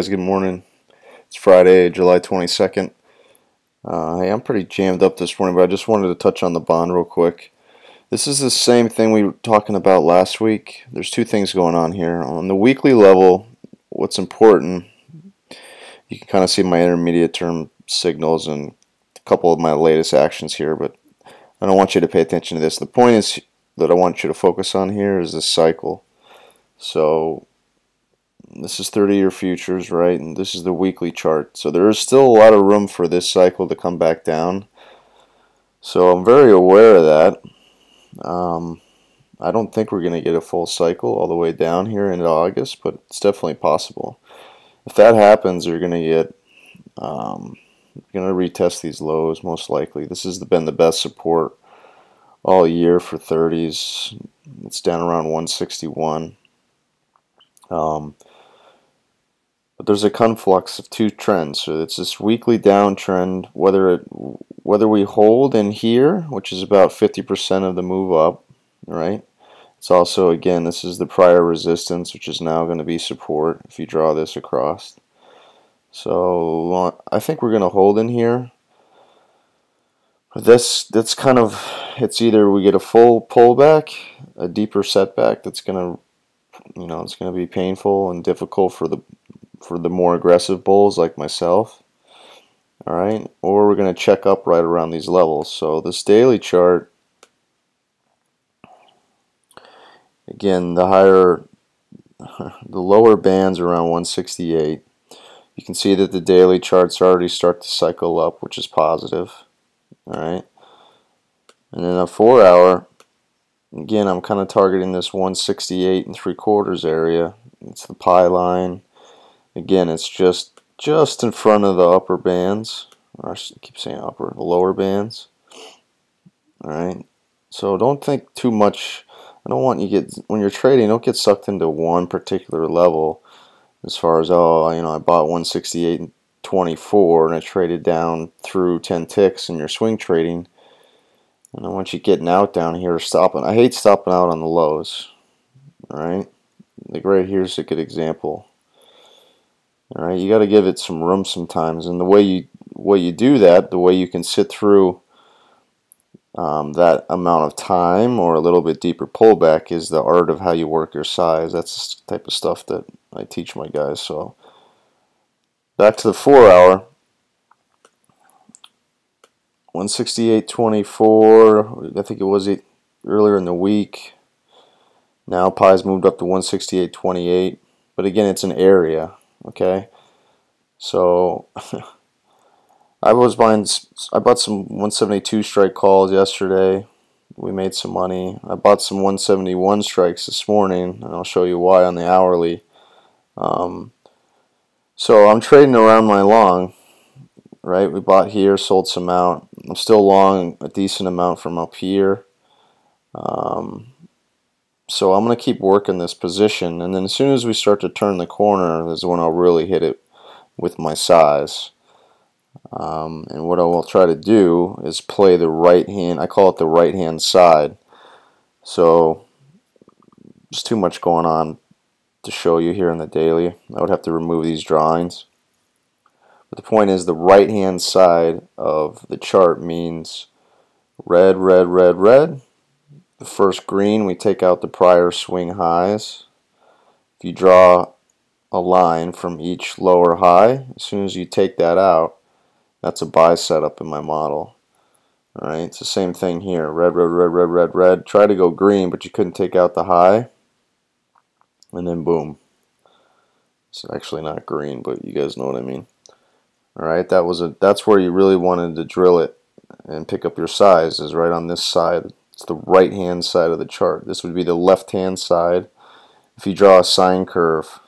guys, good morning. It's Friday, July 22nd. Hey, I'm pretty jammed up this morning, but I just wanted to touch on the bond real quick. This is the same thing we were talking about last week. There's two things going on here. On the weekly level, what's important, you can kind of see my intermediate term signals and a couple of my latest actions here, but I don't want you to pay attention to this. The point is that I want you to focus on here is this cycle. So this is 30-year futures, right? And this is the weekly chart. So there is still a lot of room for this cycle to come back down. So I'm very aware of that. I don't think we're going to get a full cycle all the way down here into August, but it's definitely possible. If that happens, you're going to get, going to retest these lows most likely. This has been the best support all year for 30s. It's down around 161. But there's a conflux of two trends. So it's this weekly downtrend, whether we hold in here, which is about 50% of the move up, right? It's also, again, this is the prior resistance, which is now going to be support if you draw this across. So I think we're going to hold in here. That's kind of, it's either we get a full pullback, a deeper setback that's going to, it's going to be painful and difficult for the more aggressive bulls like myself. All right, or we're going to check up right around these levels. So this daily chart, again, the lower bands around 168. You can see that the daily charts already start to cycle up, which is positive. All right, and then a 4-hour, again, I'm kind of targeting this 168 3/4 area. It's the pie line. Again, it's just in front of the upper bands, or I keep saying upper, the lower bands. All right, so don't think too much. I don't want you when you're trading, don't get sucked into one particular level. As far as, oh, I bought 168.24 and I traded down through 10 ticks and you're swing trading. And I want you getting out down here, stopping. I hate stopping out on the lows. All right, like right here's a good example. All right, you got to give it some room sometimes, and the way you do that, the way you can sit through that amount of time or a little bit deeper pullback is the art of how you work your size. That's the type of stuff that I teach my guys. So back to the 4-hour, 168.24. I think it was earlier in the week. Now Pi's moved up to 168.28, but again, it's an area. Okay, so I bought some 172 strike calls yesterday. We made some money. I bought some 171 strikes this morning, and I'll show you why on the hourly. So I'm trading around my long, right? We bought here, sold some out. I'm still long a decent amount from up here. So I'm going to keep working this position, and then as soon as we start to turn the corner is when I'll really hit it with my size. And what I will try to do is play the right hand. I call it the right hand side. So there's too much going on to show you here in the daily. I would have to remove these drawings. But the point is, the right hand side of the chart means red, red, red, red. The first green, we take out the prior swing highs. If you draw a line from each lower high, as soon as you take that out, that's a buy setup in my model. All right, it's the same thing here. Red, red, red, red, red, red. Try to go green, but you couldn't take out the high. And then boom. It's actually not green, but you guys know what I mean. All right, that's where you really wanted to drill it and pick up your size, is right on this side. It's the right hand side of the chart. This would be the left hand side. If you draw a sine curve,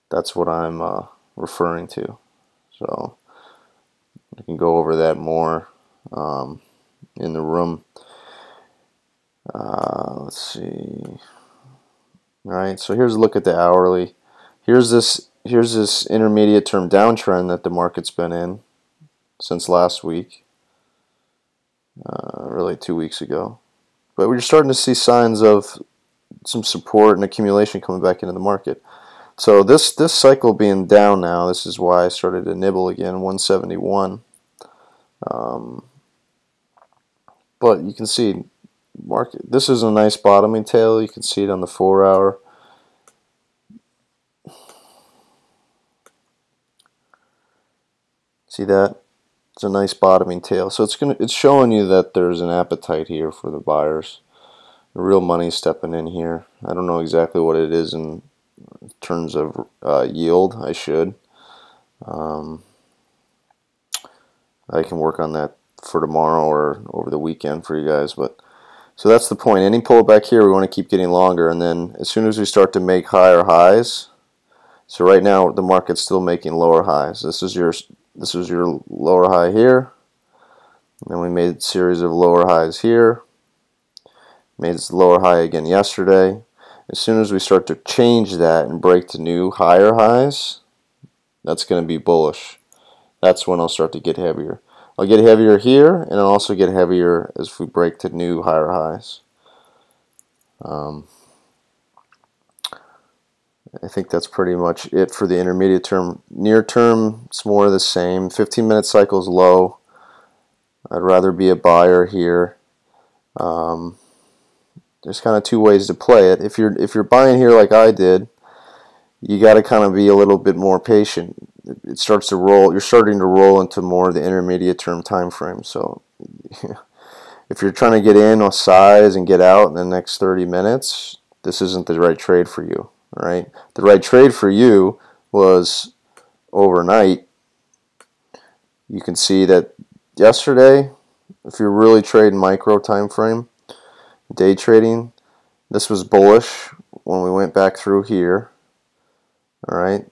that's what I'm referring to. So I can go over that more in the room. Let's see. All right, so here's a look at the hourly. Here's this intermediate term downtrend that the market's been in since last week. Really 2 weeks ago. But we're starting to see signs of some support and accumulation coming back into the market. So this cycle being down now, this is why I started to nibble again, 171. But you can see market. This is a nice bottoming tail. You can see it on the 4-hour. See that? It's a nice bottoming tail. So it's showing you that there's an appetite here for the buyers. The real money stepping in here. I don't know exactly what it is in terms of yield. I should. I can work on that for tomorrow or over the weekend for you guys. But so that's the point. Any pullback here, we want to keep getting longer, and then as soon as we start to make higher highs. So right now the market's still making lower highs. This was your lower high here. And then we made a series of lower highs here. Made this lower high again yesterday. As soon as we start to change that and break to new higher highs, that's going to be bullish. That's when I'll start to get heavier. I'll get heavier here, and I'll also get heavier as we break to new higher highs. I think that's pretty much it for the intermediate term. Near term, it's more of the same. 15-minute cycle's low. I'd rather be a buyer here. There's kind of two ways to play it. If you're buying here like I did, you got to kind of be a little bit more patient. It starts to roll. You're starting to roll into more of the intermediate term time frame. So if you're trying to get in on size and get out in the next 30 minutes, this isn't the right trade for you. All right? The right trade for you was overnight. You can see that yesterday, if you're really trading micro time frame, day trading, this was bullish when we went back through here. All right,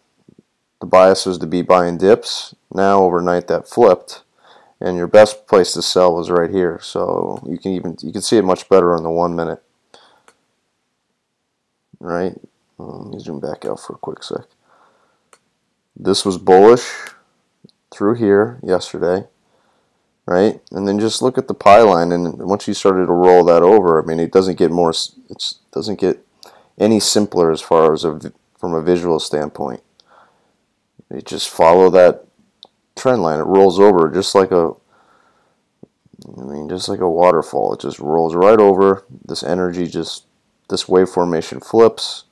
the bias was to be buying dips. Now overnight that flipped, and your best place to sell was right here. So you can see it much better on the 1 minute. All right, let me zoom back out for a quick sec. This was bullish through here yesterday, right? And then just look at the pie line, and once you started to roll that over, I mean, it doesn't get any simpler as far as from a visual standpoint. You just follow that trend line. It rolls over just like a waterfall. It just rolls right over. This energy this wave formation flips,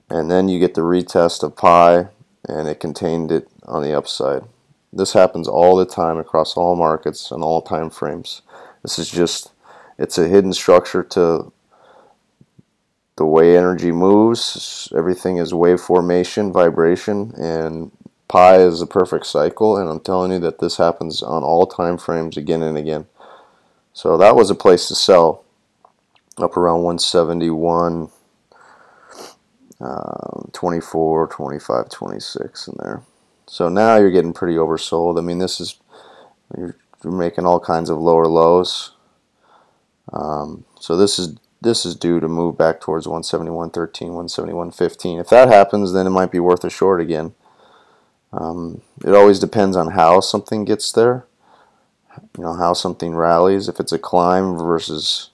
and then you get the retest of pi, and it contained it on the upside. This happens all the time across all markets and all time frames. This is it's a hidden structure to the way energy moves. Everything is wave formation, vibration, and pi is a perfect cycle, and I'm telling you that this happens on all time frames again and again. So that was a place to sell up around 171, 24, 25, 26 in there. So now you're getting pretty oversold. I mean, you're making all kinds of lower lows. So this is due to move back towards 171.13, 171.15. If that happens, then it might be worth a short again. It always depends on how something gets there. You know, how something rallies. If it's a climb versus,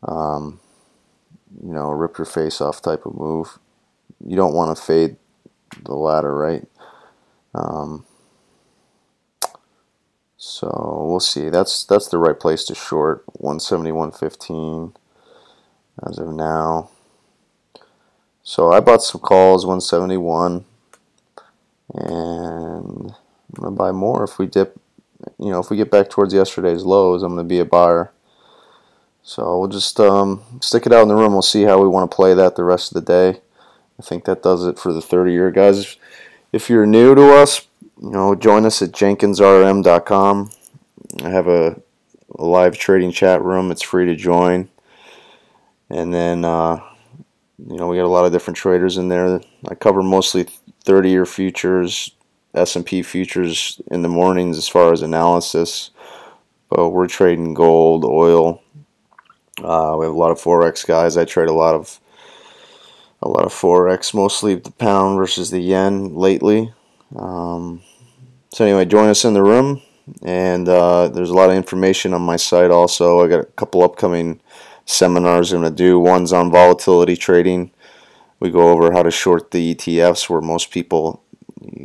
a rip your face off type of move, you don't want to fade the latter, right? So we'll see. That's the right place to short, 171.15 as of now. So I bought some calls, 171, and I'm gonna buy more if we dip. If we get back towards yesterday's lows, I'm gonna be a buyer. So we'll just stick it out in the room. We'll see how we want to play that the rest of the day. I think that does it for the 30-year, guys. If you're new to us, join us at jenkinsrm.com. I have a live trading chat room. It's free to join. And then, we got a lot of different traders in there. I cover mostly 30-year futures, S&P futures in the mornings as far as analysis. But we're trading gold, oil. We have a lot of Forex guys. I trade a lot of Forex, mostly the pound versus the yen lately. So anyway, join us in the room, and there's a lot of information on my site also. I got a couple upcoming seminars I'm going to do. One's on volatility trading. We go over how to short the ETFs, where most people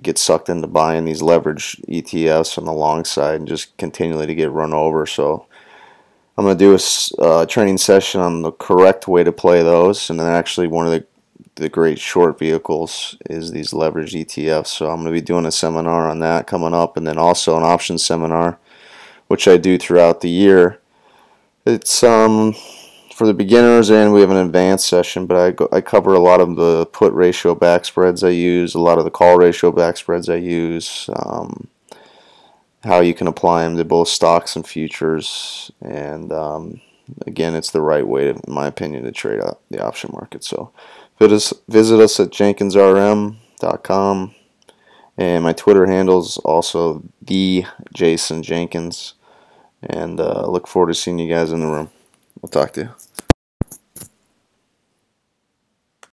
get sucked into buying these leverage ETFs on the long side and just continually to get run over. So I'm going to do a training session on the correct way to play those, and then actually one of the great short vehicles is these leverage ETFs. So I'm going to be doing a seminar on that coming up, and then also an options seminar, which I do throughout the year. It's for the beginners, and we have an advanced session, but I cover a lot of the put ratio back spreads I use, a lot of the call ratio back spreads I use, how you can apply them to both stocks and futures, and again, it's the right way, in my opinion, to trade out the option market. So visit us at jenkinsrm.com, and my Twitter handle is also the Jason Jenkins, and look forward to seeing you guys in the room. We'll talk to you.